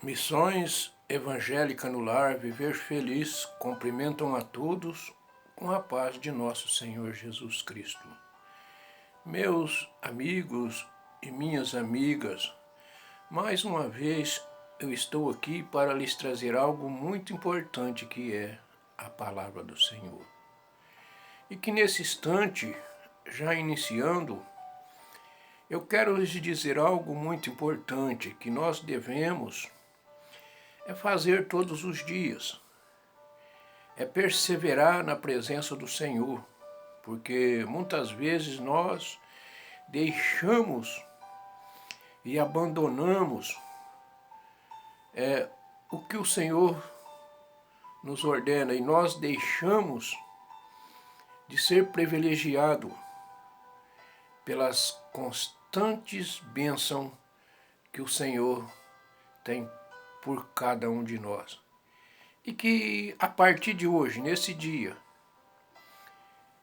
Missões Evangélica no Lar, Viver Feliz, cumprimentam a todos com a paz de nosso Senhor Jesus Cristo. Meus amigos e minhas amigas, mais uma vez eu estou aqui para lhes trazer algo muito importante que é a Palavra do Senhor. E que nesse instante, já iniciando, eu quero lhes dizer algo muito importante que nós devemos fazer todos os dias, perseverar na presença do Senhor, porque muitas vezes nós deixamos e abandonamos o que o Senhor nos ordena e nós deixamos de ser privilegiado pelas constantes bênçãos que o Senhor tem por cada um de nós. E que a partir de hoje, nesse dia,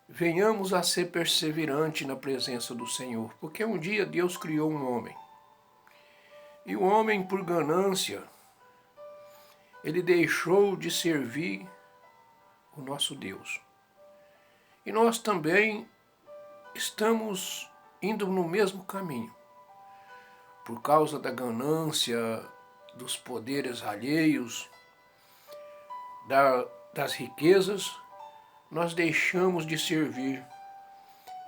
venhamos a ser perseverantes na presença do Senhor, porque um dia Deus criou um homem. E o homem, por ganância, ele deixou de servir o nosso Deus. E nós também estamos indo no mesmo caminho. Por causa da ganância, dos poderes alheios, das riquezas, nós deixamos de servir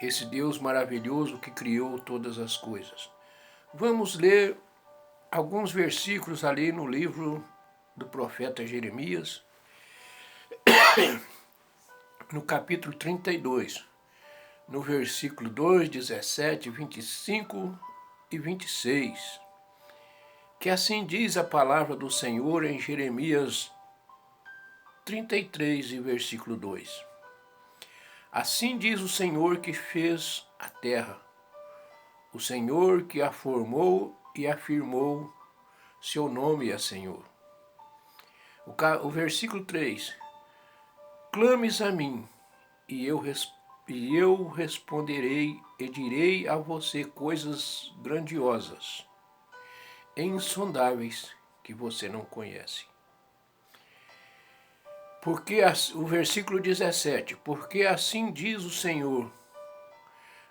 esse Deus maravilhoso que criou todas as coisas. Vamos ler alguns versículos ali no livro do profeta Jeremias, no capítulo 32, no versículo 2, 17, 25 e 26, que assim diz a palavra do Senhor em Jeremias 33, e versículo 2. Assim diz o Senhor que fez a terra, o Senhor que a formou e afirmou, seu nome é Senhor. O versículo 3. Clames a mim, e eu responderei e direi a você coisas grandiosas e insondáveis que você não conhece. O versículo 17, porque assim diz o Senhor,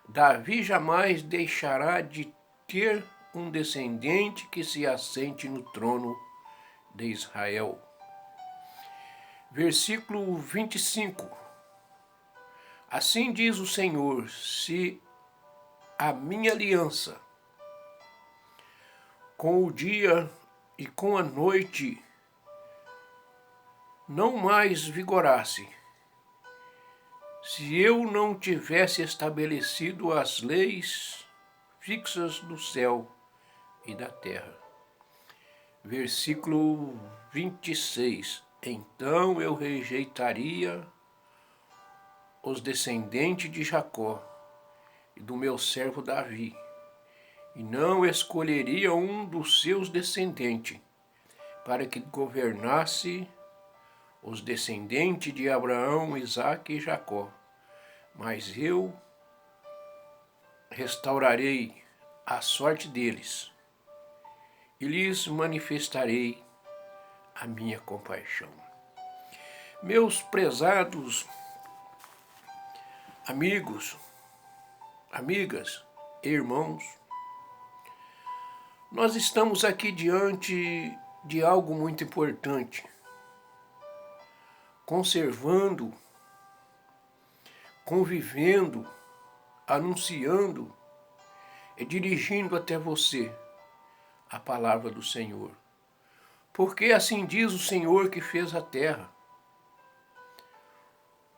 Davi jamais deixará de ter um descendente que se assente no trono de Israel. Versículo 25, assim diz o Senhor, se a minha aliança com o dia e com a noite não mais vigorasse, se eu não tivesse estabelecido as leis fixas do céu e da terra. Versículo 26, então eu rejeitaria os descendentes de Jacó e do meu servo Davi, e não escolheria um dos seus descendentes para que governasse os descendentes de Abraão, Isaque e Jacó, mas eu restaurarei a sorte deles e lhes manifestarei a minha compaixão. Meus prezados amigos, amigas, irmãos, nós estamos aqui diante de algo muito importante, conservando, convivendo, anunciando e dirigindo até você a palavra do Senhor. Porque assim diz o Senhor que fez a terra,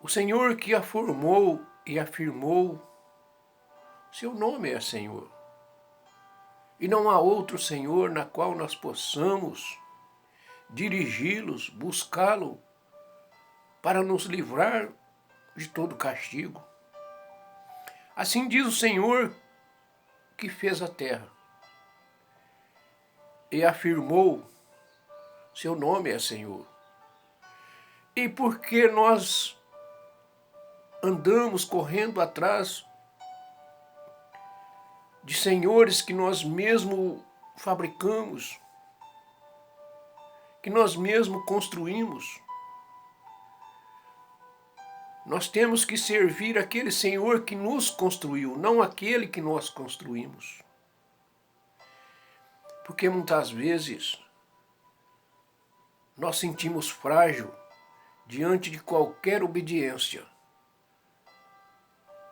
o Senhor que a formou e afirmou, seu nome é Senhor. E não há outro Senhor na qual nós possamos dirigi-los, buscá-lo, para nos livrar de todo castigo. Assim diz o Senhor que fez a terra e afirmou, seu nome é Senhor. E porque nós andamos correndo atrás de senhores que nós mesmos fabricamos, que nós mesmos construímos. Nós temos que servir aquele Senhor que nos construiu, não aquele que nós construímos. Porque muitas vezes nós sentimos frágil diante de qualquer obediência.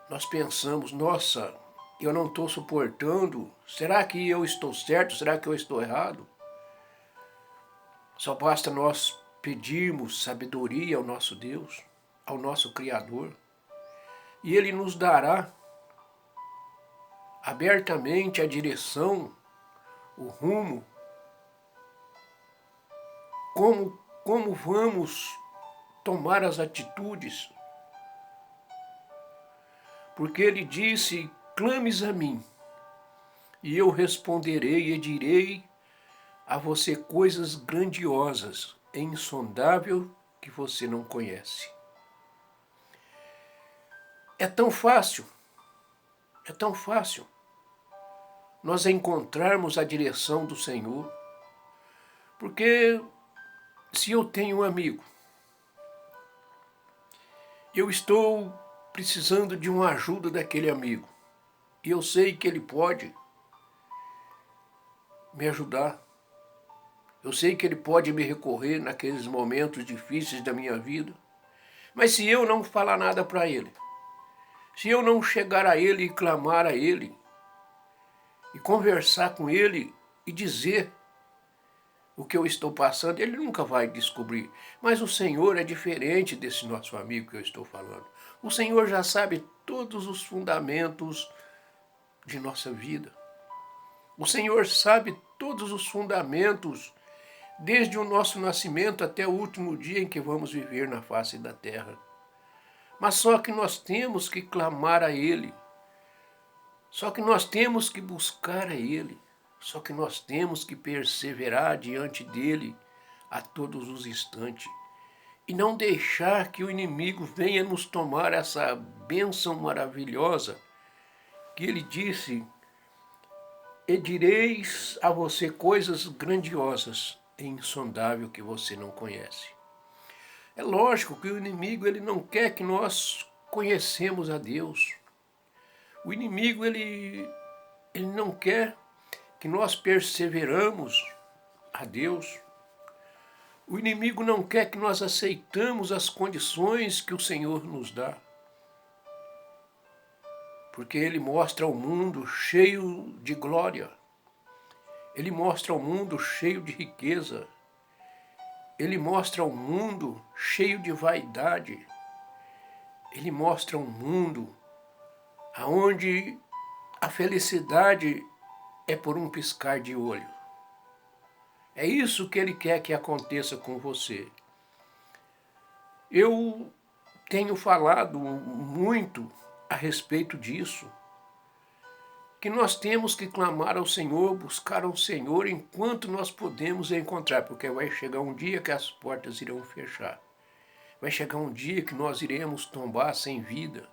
Nós pensamos, nossa, eu não estou suportando, será que eu estou certo, será que eu estou errado? Só basta nós pedirmos sabedoria ao nosso Deus, ao nosso Criador, e Ele nos dará abertamente a direção, o rumo, como vamos tomar as atitudes. Porque Ele disse, clames a mim, e eu responderei e direi a você coisas grandiosas e insondáveis que você não conhece. É tão fácil nós encontrarmos a direção do Senhor, porque se eu tenho um amigo, eu estou precisando de uma ajuda daquele amigo, e eu sei que ele pode me ajudar, eu sei que ele pode me recorrer naqueles momentos difíceis da minha vida, mas se eu não falar nada para ele, se eu não chegar a ele e clamar a ele, e conversar com ele e dizer o que eu estou passando, ele nunca vai descobrir. Mas o Senhor é diferente desse nosso amigo que eu estou falando. O Senhor já sabe todos os fundamentos de nossa vida. O Senhor sabe todos os fundamentos, desde o nosso nascimento até o último dia em que vamos viver na face da terra. Mas só que nós temos que clamar a Ele. Só que nós temos que buscar a Ele. Só que nós temos que perseverar diante dEle a todos os instantes. E não deixar que o inimigo venha nos tomar essa bênção maravilhosa que Ele disse, e direis a você coisas grandiosas e insondáveis que você não conhece. É lógico que o inimigo ele não quer que nós conhecemos a Deus. O inimigo ele não quer que nós perseveramos a Deus. O inimigo não quer que nós aceitamos as condições que o Senhor nos dá. Porque ele mostra o mundo cheio de glória. Ele mostra o mundo cheio de riqueza. Ele mostra o mundo cheio de vaidade. Ele mostra um mundo onde a felicidade é por um piscar de olho. É isso que ele quer que aconteça com você. Eu tenho falado muito a respeito disso, que nós temos que clamar ao Senhor, buscar ao Senhor enquanto nós podemos encontrar, porque vai chegar um dia que as portas irão fechar. Vai chegar um dia que nós iremos tombar sem vida.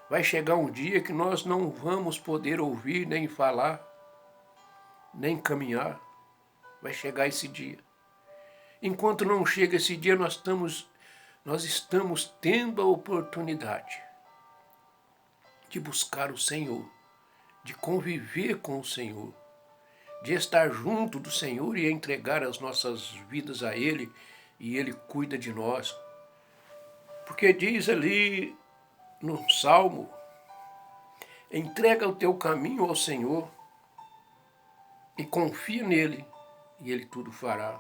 Vai chegar um dia que nós não vamos poder ouvir, nem falar, nem caminhar. Vai chegar esse dia. Enquanto não chega esse dia, nós estamos tendo a oportunidade de buscar o Senhor, de conviver com o Senhor, de estar junto do Senhor e entregar as nossas vidas a Ele, e Ele cuida de nós. Porque diz ali no Salmo, entrega o teu caminho ao Senhor e confia nele, e Ele tudo fará.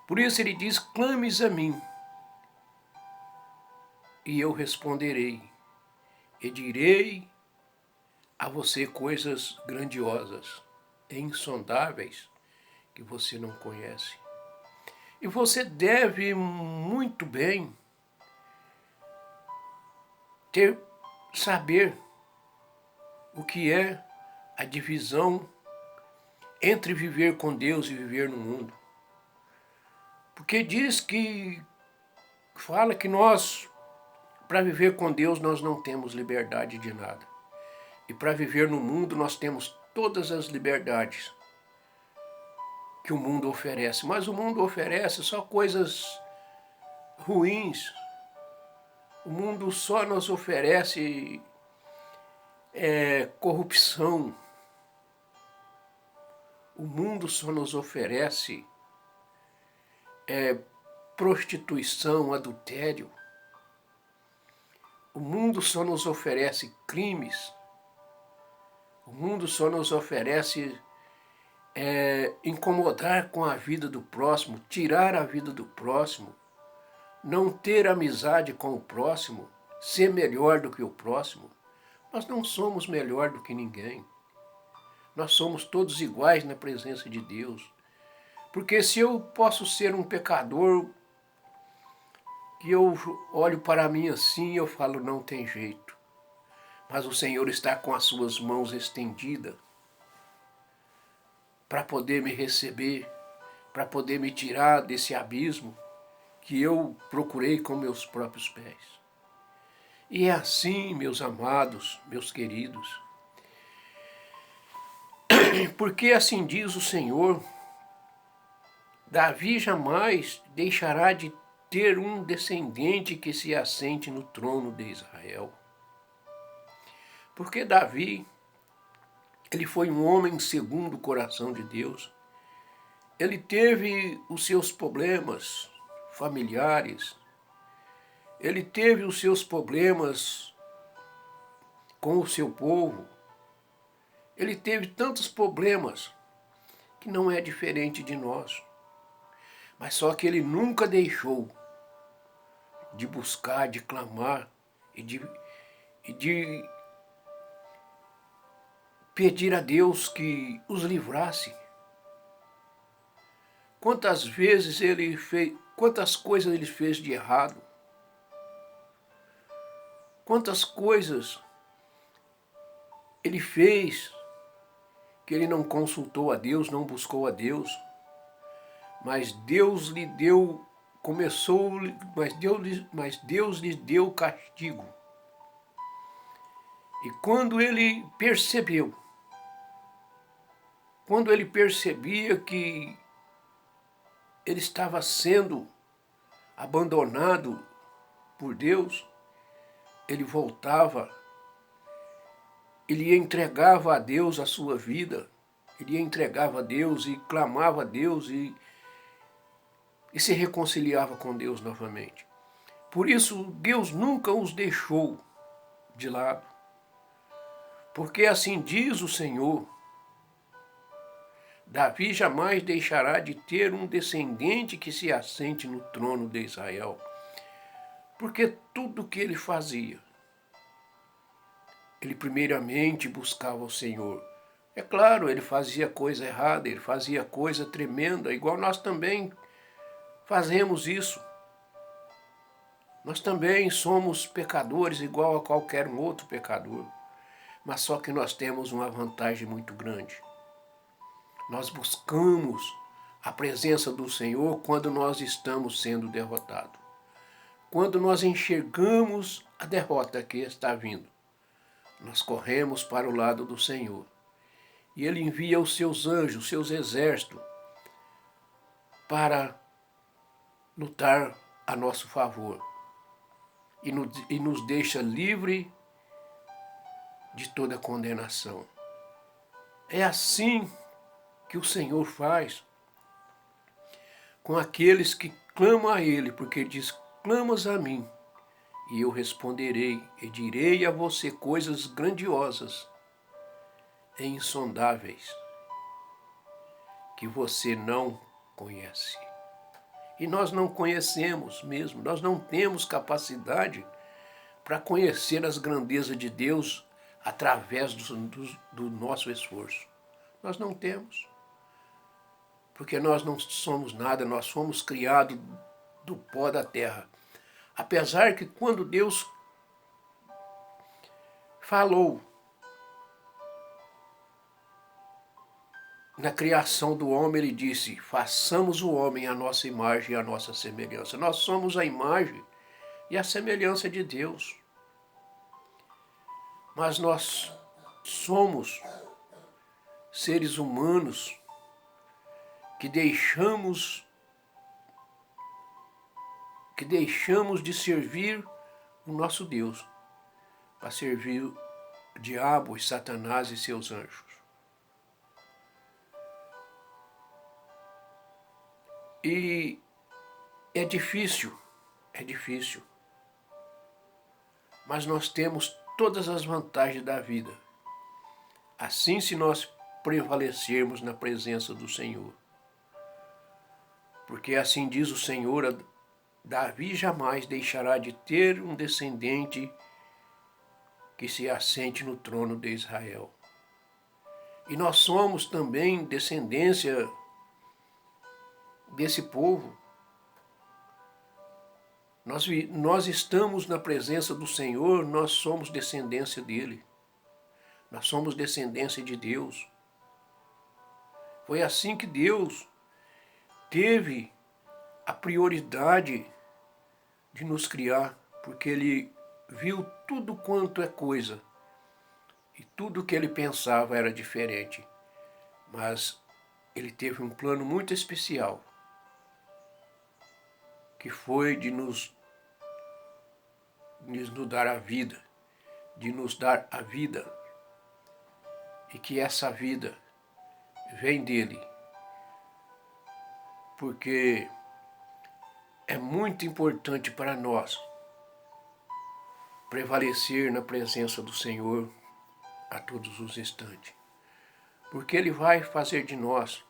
Por isso ele diz, clames a mim, e eu responderei, e direi a você coisas grandiosas e insondáveis que você não conhece. E você deve muito bem saber o que é a divisão entre viver com Deus e viver no mundo. Porque fala que nós, para viver com Deus, nós não temos liberdade de nada. E para viver no mundo, nós temos todas as liberdades que o mundo oferece, mas o mundo oferece só coisas ruins. O mundo só nos oferece corrupção. O mundo só nos oferece prostituição, adultério. O mundo só nos oferece crimes. O mundo só nos oferece incomodar com a vida do próximo, tirar a vida do próximo, não ter amizade com o próximo, ser melhor do que o próximo. Nós não somos melhor do que ninguém. Nós somos todos iguais na presença de Deus. Porque se eu posso ser um pecador, que eu olho para mim assim e eu falo, não tem jeito. Mas o Senhor está com as suas mãos estendidas para poder me receber, para poder me tirar desse abismo que eu procurei com meus próprios pés. E é assim, meus amados, meus queridos, porque assim diz o Senhor, Davi jamais deixará de ter um descendente que se assente no trono de Israel. Porque Davi, ele foi um homem segundo o coração de Deus. Ele teve os seus problemas familiares, ele teve os seus problemas com o seu povo, ele teve tantos problemas que não é diferente de nós. Mas só que ele nunca deixou de buscar, de clamar e de pedir a Deus que os livrasse. Quantas vezes ele fez, quantas coisas ele fez de errado, quantas coisas ele fez que ele não consultou a Deus, não buscou a Deus, mas Deus lhe deu, mas Deus lhe deu castigo. E quando ele percebeu, quando ele percebia que ele estava sendo abandonado por Deus, ele voltava, ele entregava a Deus a sua vida, ele entregava a Deus e clamava a Deus e se reconciliava com Deus novamente. Por isso, Deus nunca os deixou de lado, porque assim diz o Senhor, Davi jamais deixará de ter um descendente que se assente no trono de Israel. Porque tudo o que ele fazia, ele primeiramente buscava o Senhor. É claro, ele fazia coisa errada, ele fazia coisa tremenda, igual nós também fazemos isso. Nós também somos pecadores igual a qualquer um outro pecador. Mas só que nós temos uma vantagem muito grande. Nós buscamos a presença do Senhor quando nós estamos sendo derrotados. Quando nós enxergamos a derrota que está vindo, nós corremos para o lado do Senhor. E Ele envia os seus anjos, os seus exércitos, para lutar a nosso favor. E nos deixa livre de toda condenação. É assim que o Senhor faz com aqueles que clamam a Ele, porque Ele diz, clamas a mim, e eu responderei, e direi a você coisas grandiosas e insondáveis, que você não conhece. E nós não conhecemos mesmo, nós não temos capacidade para conhecer as grandezas de Deus através do nosso esforço. Nós não temos. Porque nós não somos nada, nós fomos criados do pó da terra. Apesar que quando Deus falou na criação do homem, Ele disse, façamos o homem à nossa imagem e à nossa semelhança. Nós somos a imagem e a semelhança de Deus. Mas nós somos seres humanos que deixamos de servir o nosso Deus para servir o diabo e Satanás e seus anjos. E é difícil, mas nós temos todas as vantagens da vida. Assim, se nós prevalecermos na presença do Senhor. Porque assim diz o Senhor, Davi jamais deixará de ter um descendente que se assente no trono de Israel. E nós somos também descendência desse povo. Nós estamos na presença do Senhor, nós somos descendência dele. Nós somos descendência de Deus. Foi assim que Deus teve a prioridade de nos criar, porque Ele viu tudo quanto é coisa. E tudo que Ele pensava era diferente. Mas Ele teve um plano muito especial, que foi de nos dar a vida, de nos dar a vida. E que essa vida vem dele. Porque é muito importante para nós prevalecer na presença do Senhor a todos os instantes. Porque Ele vai fazer de nós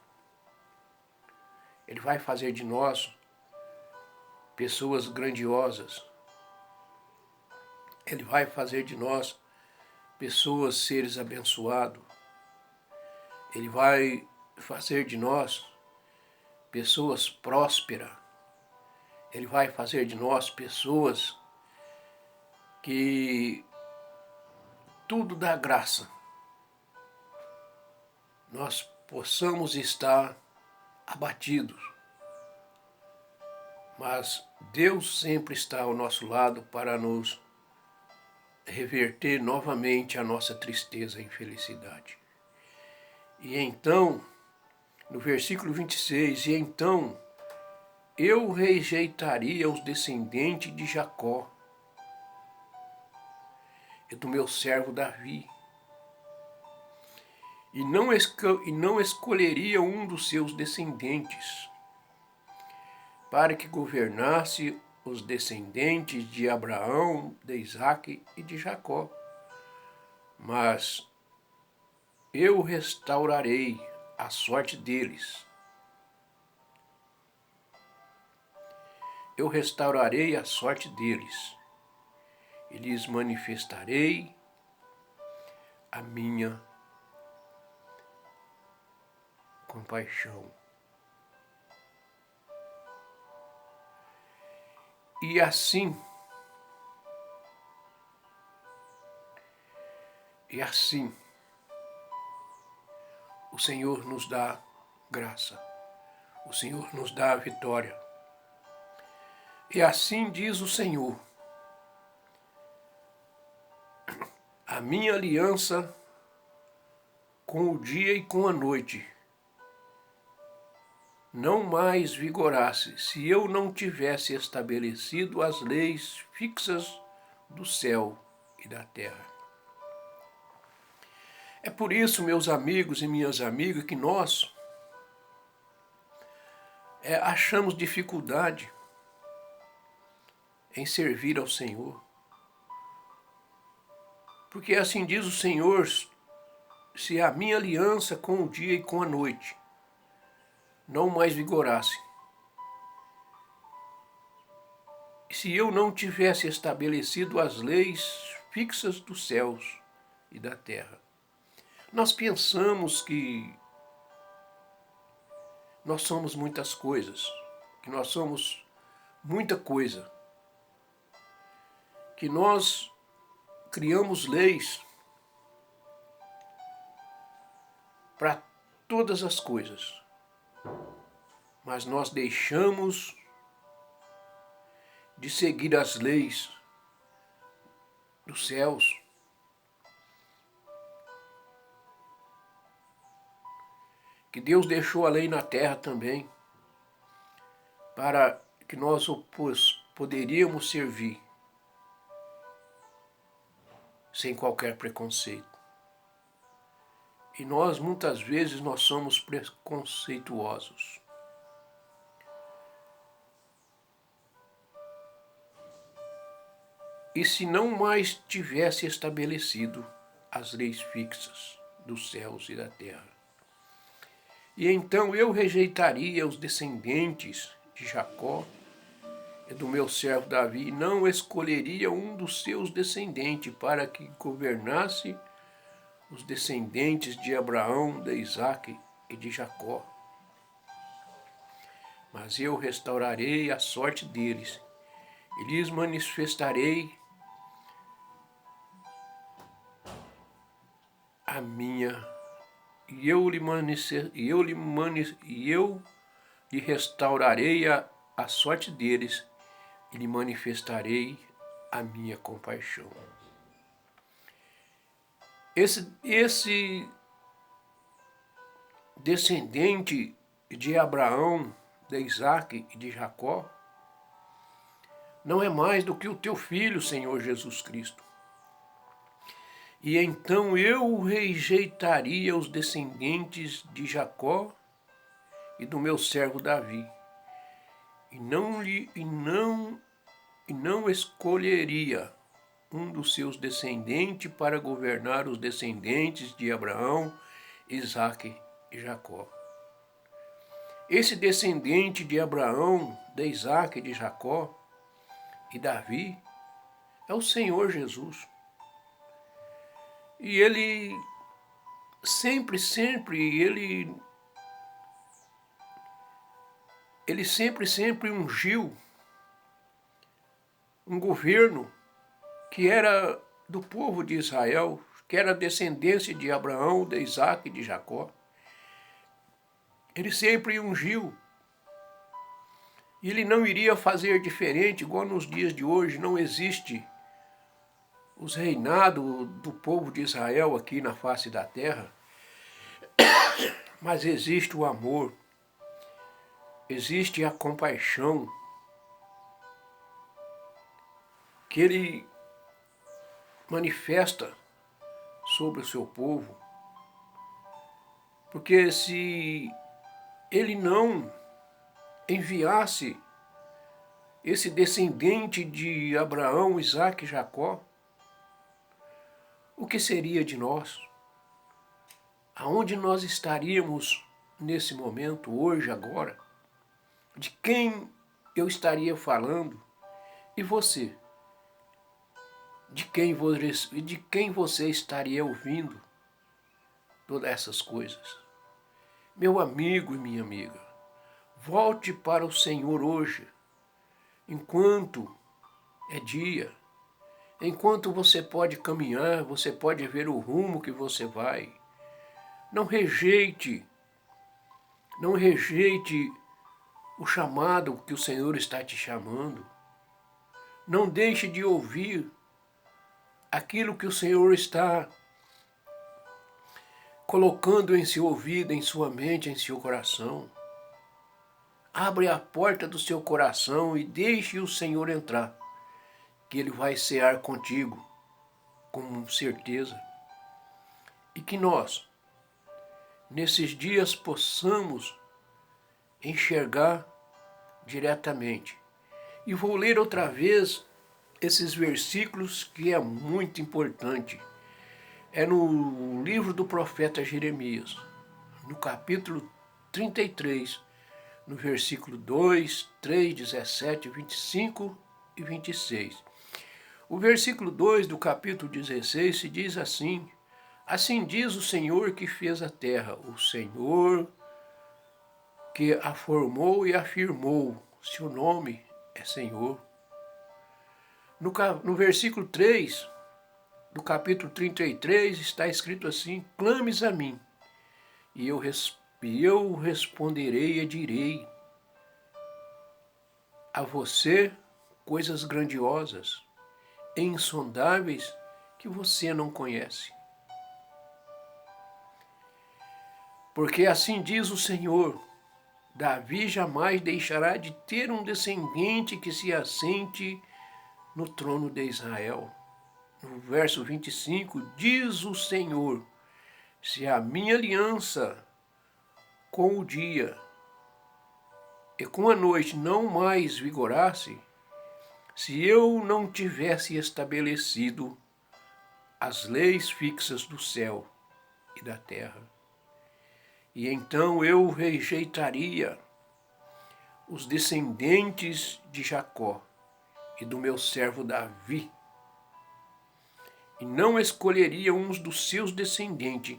pessoas grandiosas. Ele vai fazer de nós pessoas, seres abençoados. Ele vai fazer de nós pessoas prósperas. Ele vai fazer de nós pessoas que tudo dá graça. Nós possamos estar abatidos, mas Deus sempre está ao nosso lado para nos reverter novamente a nossa tristeza e infelicidade. E então, no versículo 26, e então eu rejeitaria os descendentes de Jacó e do meu servo Davi, e não escolheria um dos seus descendentes, para que governasse os descendentes de Abraão, de Isaque e de Jacó. Mas eu restaurarei a sorte deles. Eu restaurarei a sorte deles e lhes manifestarei a minha compaixão. E assim, o Senhor nos dá graça, o Senhor nos dá a vitória. E assim diz o Senhor: a minha aliança com o dia e com a noite não mais vigorasse se eu não tivesse estabelecido as leis fixas do céu e da terra. É por isso, meus amigos e minhas amigas, que nós achamos dificuldade em servir ao Senhor. Porque assim diz o Senhor: se a minha aliança com o dia e com a noite não mais vigorasse, se eu não tivesse estabelecido as leis fixas dos céus e da terra. Nós pensamos que nós somos muitas coisas, que nós somos muita coisa, que nós criamos leis para todas as coisas, mas nós deixamos de seguir as leis dos céus. que Deus deixou a lei na terra também, para que nós poderíamos servir sem qualquer preconceito. E nós, muitas vezes, nós somos preconceituosos. E se não mais tivesse estabelecido as leis fixas dos céus e da terra? E então eu rejeitaria os descendentes de Jacó e do meu servo Davi, e não escolheria um dos seus descendentes para que governasse os descendentes de Abraão, de Isaque e de Jacó. Mas eu restaurarei a sorte deles, e lhes manifestarei a minha, e eu lhe restaurarei a sorte deles, e lhe manifestarei a minha compaixão. Esse descendente de Abraão, de Isaque e de Jacó, não é mais do que o teu filho, Senhor Jesus Cristo. E então eu rejeitaria os descendentes de Jacó e do meu servo Davi, e não escolheria um dos seus descendentes para governar os descendentes de Abraão, Isaque e Jacó. Esse descendente de Abraão, de Isaque, de Jacó e Davi é o Senhor Jesus. E ele sempre ungiu um governo que era do povo de Israel, que era descendência de Abraão, de Isaque e de Jacó. Ele sempre ungiu. E ele não iria fazer diferente, igual nos dias de hoje. Não existe os reinados do povo de Israel aqui na face da terra, mas existe o amor, existe a compaixão que ele manifesta sobre o seu povo. Porque se ele não enviasse esse descendente de Abraão, Isaque e Jacó, o que seria de nós? Aonde nós estaríamos nesse momento, hoje, agora? De quem eu estaria falando? E você? De quem você estaria ouvindo todas essas coisas? Meu amigo e minha amiga, volte para o Senhor hoje, enquanto é dia, enquanto você pode caminhar, você pode ver o rumo que você vai. Não rejeite o chamado que o Senhor está te chamando. Não deixe de ouvir aquilo que o Senhor está colocando em seu ouvido, em sua mente, em seu coração. Abre a porta do seu coração e deixe o Senhor entrar, que Ele vai cear contigo, com certeza. E que nós, nesses dias, possamos enxergar diretamente. E vou ler outra vez esses versículos que é muito importante. É no livro do profeta Jeremias, no capítulo 33, no versículo 2, 3, 17, 25 e 26. O versículo 2 do capítulo 16 se diz assim: assim diz o Senhor que fez a terra, o Senhor que a formou e afirmou, seu nome é Senhor. No versículo 3 do capítulo 33 está escrito assim: clames a mim, e eu responderei e direi a você coisas grandiosas e insondáveis que você não conhece. Porque assim diz o Senhor, Davi jamais deixará de ter um descendente que se assente no trono de Israel. No verso 25, diz o Senhor, se a minha aliança com o dia e com a noite não mais vigorasse, se eu não tivesse estabelecido as leis fixas do céu e da terra, e então eu rejeitaria os descendentes de Jacó e do meu servo Davi, e não escolheria uns dos seus descendentes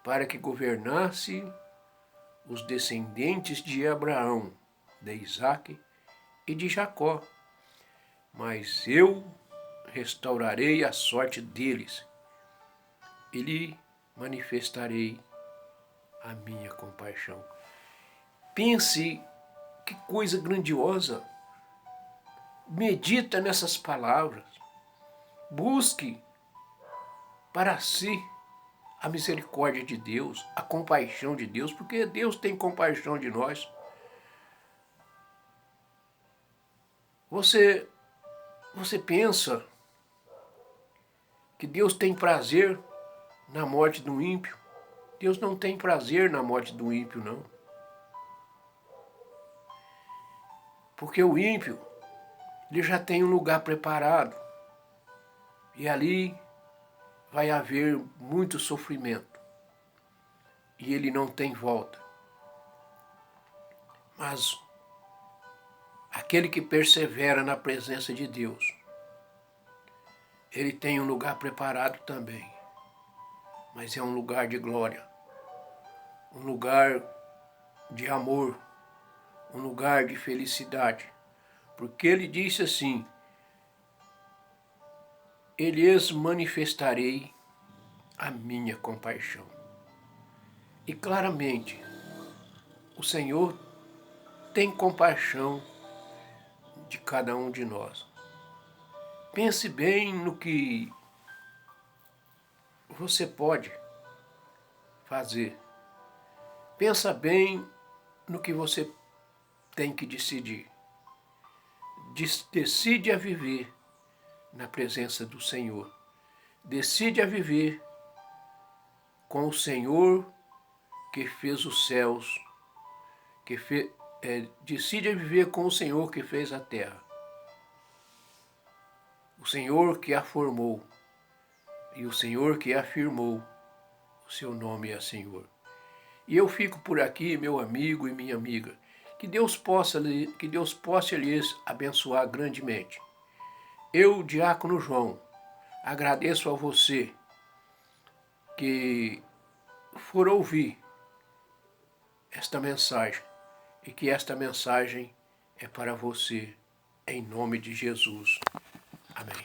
para que governasse os descendentes de Abraão, de Isaque e de Jacó, mas eu restaurarei a sorte deles e lhe manifestarei a minha compaixão. Pense que coisa grandiosa. Medita nessas palavras. Busque para si a misericórdia de Deus, a compaixão de Deus, porque Deus tem compaixão de nós. Você pensa que Deus tem prazer na morte do ímpio? Deus não tem prazer na morte do ímpio, não. Porque o ímpio, ele já tem um lugar preparado. E ali vai haver muito sofrimento. E ele não tem volta. Mas aquele que persevera na presença de Deus, ele tem um lugar preparado também. Mas é um lugar de glória, um lugar de amor, um lugar de felicidade. Porque ele disse assim, eu lhes manifestarei a minha compaixão. E claramente, o Senhor tem compaixão de cada um de nós. Pense bem no que você pode fazer. Pensa bem no que você tem que decidir. Decide a viver na presença do Senhor. Decide a viver com o Senhor que fez os céus, decide a viver com o Senhor que fez a terra. O Senhor que a formou e o Senhor que afirmou, o seu nome é Senhor. E eu fico por aqui, meu amigo e minha amiga, que Deus possa lhes abençoar grandemente. Eu, Diácono João, agradeço a você que for ouvir esta mensagem e que esta mensagem é para você, em nome de Jesus. Amém.